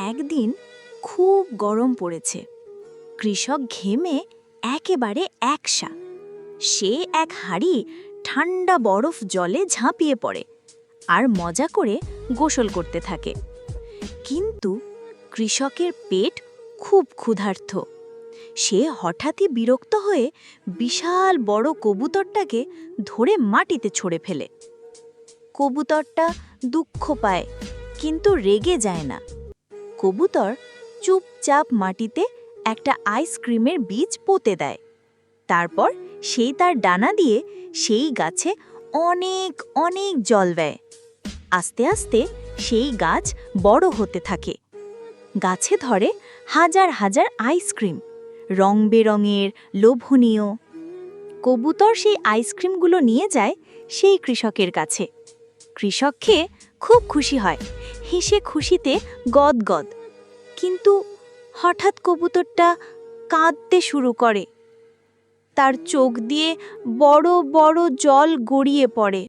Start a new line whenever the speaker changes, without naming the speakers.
একদিন খুব গরম পড়েছে। কৃষক ঘেমে একেবারে একসা। সে এক হাঁড়ি ঠান্ডা বরফ জলে ঝাঁপিয়ে পড়ে আর মজা করে গোসল করতে থাকে। কিন্তু কৃষকের পেট খুব ক্ষুধার্ত। সে হঠাৎই বিরক্ত হয়ে বিশাল বড় কবুতরটাকে ধরে মাটিতে ছুঁড়ে ফেলে। কবুতরটা দুঃখ পায় কিন্তু রেগে যায় না। কবুতর চুপচাপ মাটিতে একটা আইসক্রিমের বীজ পুঁতে দেয়। তারপর সেই তার ডানা দিয়ে সেই গাছে অনেক অনেক জল দেয়। আস্তে আস্তে সেই গাছ বড় হতে থাকে। গাছে ধরে হাজার হাজার আইসক্রিম, রং বেরঙের, লোভনীয়। কবুতর সেই আইসক্রিমগুলো নিয়ে যায় সেই কৃষকের কাছে। কৃষক খেয়ে খুব খুশি হয়, হেসে খুশিতে গদগদ। কিন্তু হঠাৎ কবুতরটা কাঁদতে শুরু করে। তার চোখ দিয়ে বড় বড় জল গড়িয়ে পড়ে।